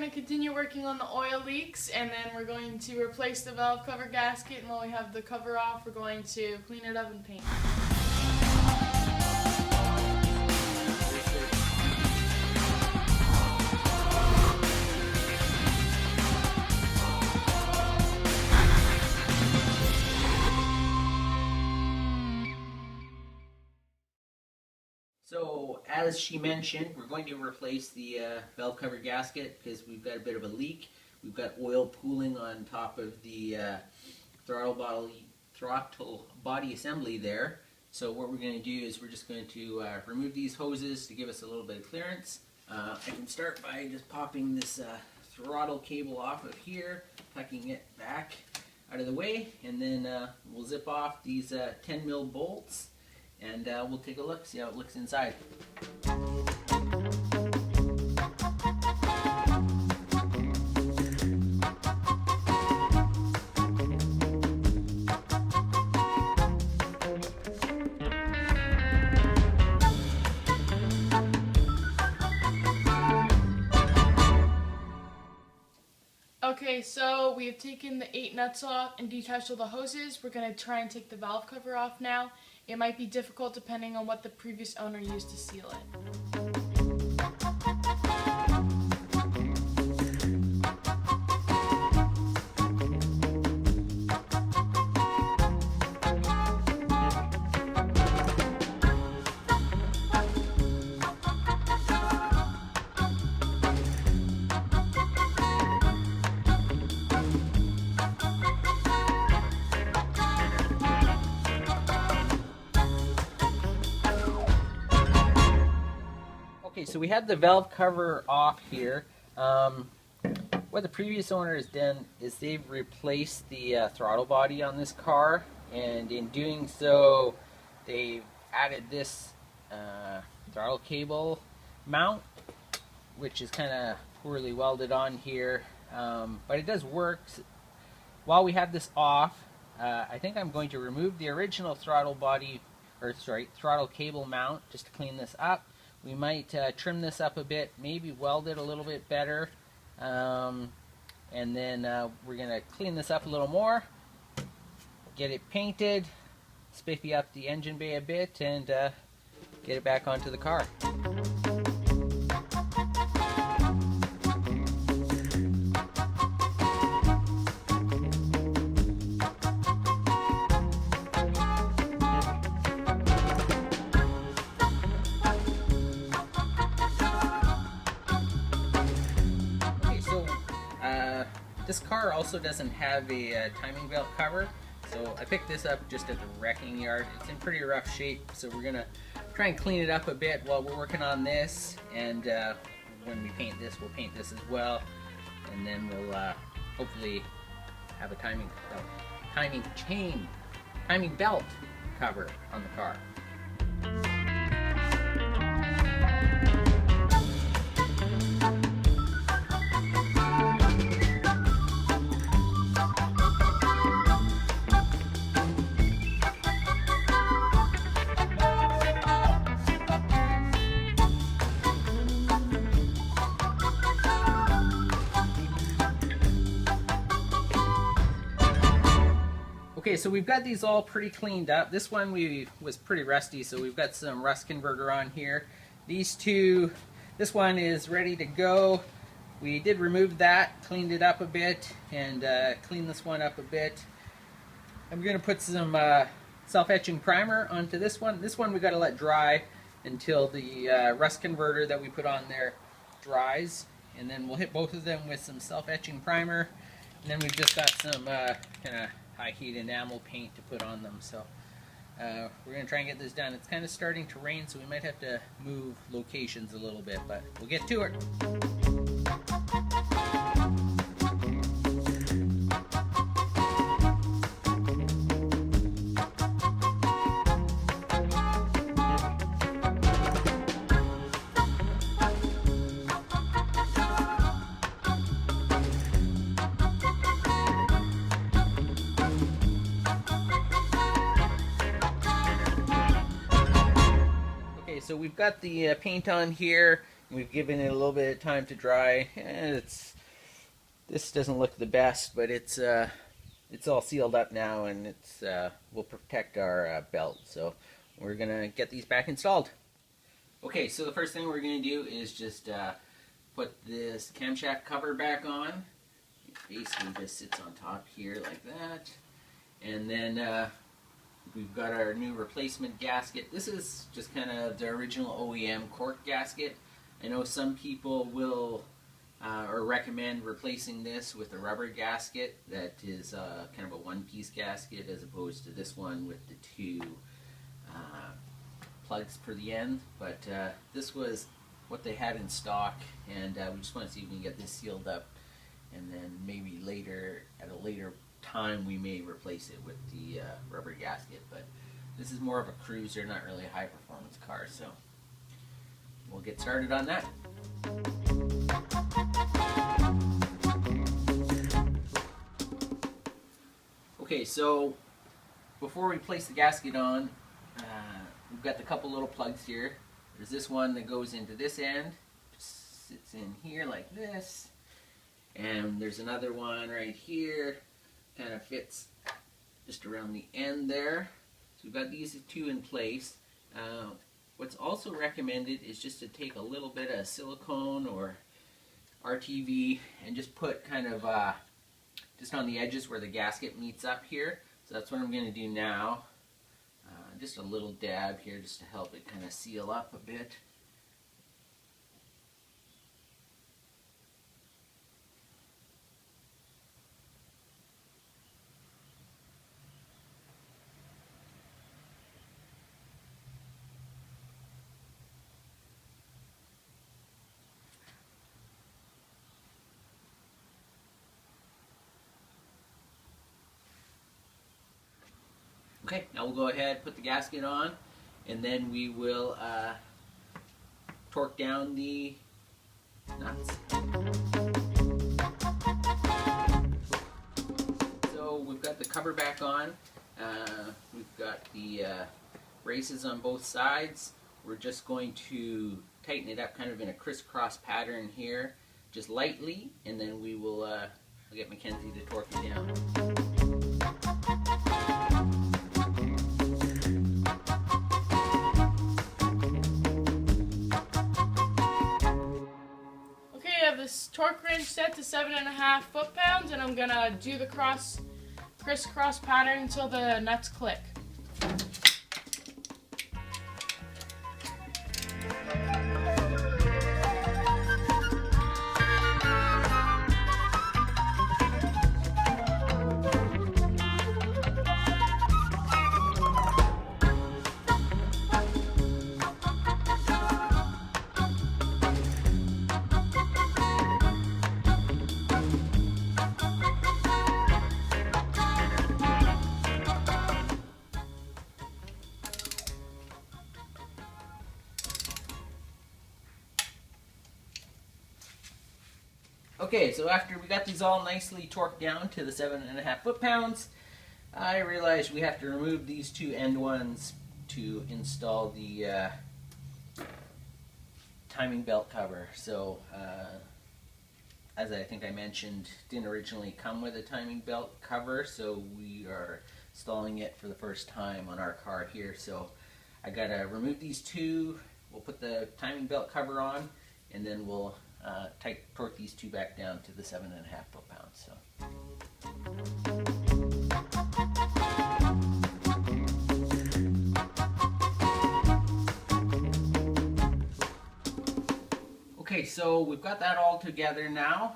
to continue working on the oil leaks, and then we're going to replace the valve cover gasket, and while we have the cover off, we're going to clean it up and paint. So, as she mentioned, we're going to replace the valve cover gasket because we've got a bit of a leak. We've got oil pooling on top of the throttle body assembly there. So what we're going to do is we're just going to remove these hoses to give us a little bit of clearance. I can start by just popping this throttle cable off of here, tucking it back out of the way, and then we'll zip off these 10 mil bolts. And we'll take a look, see how it looks inside. Okay, so we have taken the 8 nuts off and detached all the hoses. We're going to try and take the valve cover off now. It might be difficult depending on what the previous owner used to seal it. Okay, so we have the valve cover off here. What the previous owner has done is they've replaced the throttle body on this car, and in doing so they've added this throttle cable mount, which is kind of poorly welded on here, but it does work. While we have this off, I think I'm going to remove the original throttle cable mount just to clean this up. We might trim this up a bit, maybe weld it a little bit better, and then we're going to clean this up a little more, get it painted, spiffy up the engine bay a bit, and get it back onto the car. This car also doesn't have a timing belt cover, so I picked this up just at the wrecking yard. It's in pretty rough shape, so we're going to try and clean it up a bit while we're working on this, and when we paint this, we'll paint this as well, and then we'll hopefully have a timing belt cover on the car. Okay, so we've got these all pretty cleaned up. This one was pretty rusty, so we've got some rust converter on here. These two, this one is ready to go. We did remove that, cleaned it up a bit, and cleaned this one up a bit. I'm going to put some self-etching primer onto this one. This one we got to let dry until the rust converter that we put on there dries, and then we'll hit both of them with some self-etching primer, and then we've just got some kind of high heat enamel paint to put on them. So we're going to try and get this done. It's kind of starting to rain, so we might have to move locations a little bit, but we'll get to it. So we've got the paint on here. We've given it a little bit of time to dry. It's This doesn't look the best, but it's all sealed up now, and it's will protect our belt. So we're gonna get these back installed. Okay, so the first thing we're gonna do is just put this camshaft cover back on. It basically just sits on top here like that, and then we've got our new replacement gasket. This is just kind of the original OEM cork gasket. I know some people will or recommend replacing this with a rubber gasket that is kind of a one-piece gasket, as opposed to this one with the two plugs per the end. But this was what they had in stock, and we just want to see if we can get this sealed up, and then maybe later, at a later time, we may replace it with the rubber gasket. But this is more of a cruiser, not really a high-performance car, so we'll get started on that. Okay, so before we place the gasket on, we've got the couple little plugs here. There's this one that goes into this end, sits in here like this, and there's another one right here, kind of fits just around the end there. So we've got these two in place. What's also recommended is just to take a little bit of silicone or RTV and just put kind of just on the edges where the gasket meets up here. So that's what I'm going to do now. Just a little dab here just to help it kind of seal up a bit. Okay, now we'll go ahead, put the gasket on, and then we will torque down the nuts. So we've got the cover back on. We've got the braces on both sides. We're just going to tighten it up kind of in a crisscross pattern here, just lightly, and then we will I'll get Mackenzie to torque it down. This torque wrench set to 7.5 foot-pounds, and I'm gonna do the crisscross pattern until the nuts click. Okay, so after we got these all nicely torqued down to the 7.5 foot-pounds, I realized we have to remove these two end ones to install the timing belt cover. So, as I think I mentioned, didn't originally come with a timing belt cover, so we are installing it for the first time on our car here. So I gotta remove these two, we'll put the timing belt cover on, and then we'll torque these two back down to the 7.5 foot-pounds. So. Okay, so we've got that all together now.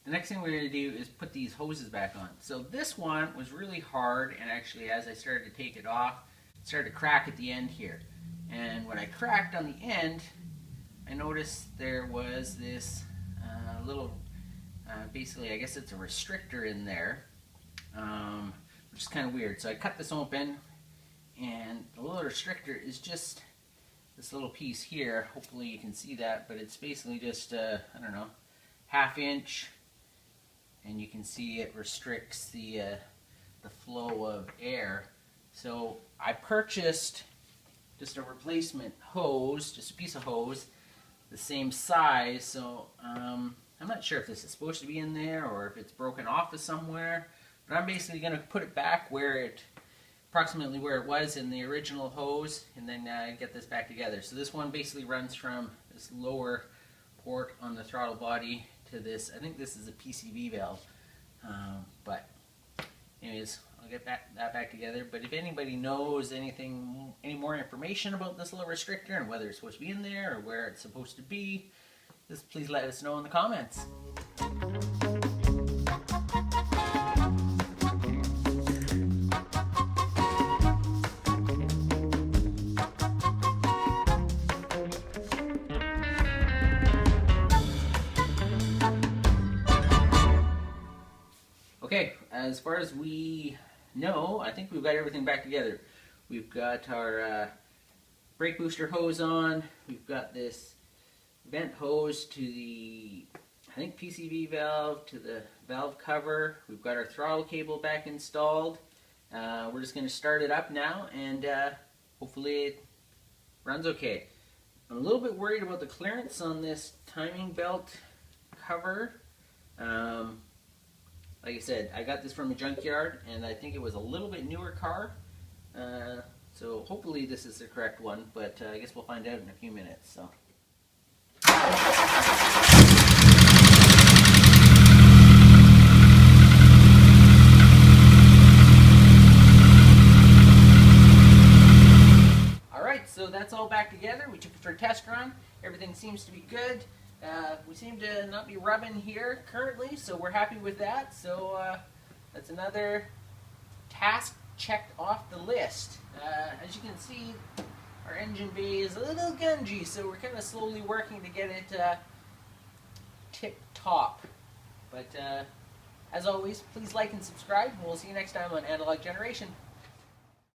The next thing we're going to do is put these hoses back on. So this one was really hard, and actually as I started to take it off, it started to crack at the end here. And when I cracked on the end, I noticed there was this little, basically I guess it's a restrictor in there, which is kind of weird. So I cut this open, and the little restrictor is just this little piece here. Hopefully you can see that, but it's basically just, I don't know, 1/2 inch, and you can see it restricts the flow of air. So I purchased just a replacement hose, just a piece of hose, the same size. So I'm not sure if this is supposed to be in there or if it's broken off of somewhere, but I'm basically going to put it back approximately where it was in the original hose, and then get this back together. So this one basically runs from this lower port on the throttle body to this. I think this is a PCV valve, but anyways, I'll get that back together. But if anybody knows any more information about this little restrictor and whether it's supposed to be in there or where it's supposed to be, just please let us know in the comments. Okay, as far as we know, I think we've got everything back together. We've got our brake booster hose on. We've got this vent hose to the, I think, PCV valve, to the valve cover. We've got our throttle cable back installed. We're just going to start it up now, and hopefully it runs okay. I'm a little bit worried about the clearance on this timing belt cover. Like I said, I got this from a junkyard, and I think it was a little bit newer car. So hopefully this is the correct one, but I guess we'll find out in a few minutes. So. Alright, so that's all back together. We took it for a test run. Everything seems to be good. We seem to not be rubbing here currently, so we're happy with that. So that's another task checked off the list. As you can see, our engine bay is a little gungy, so we're kind of slowly working to get it tip-top. But as always, please like and subscribe, and we'll see you next time on Analog Generation.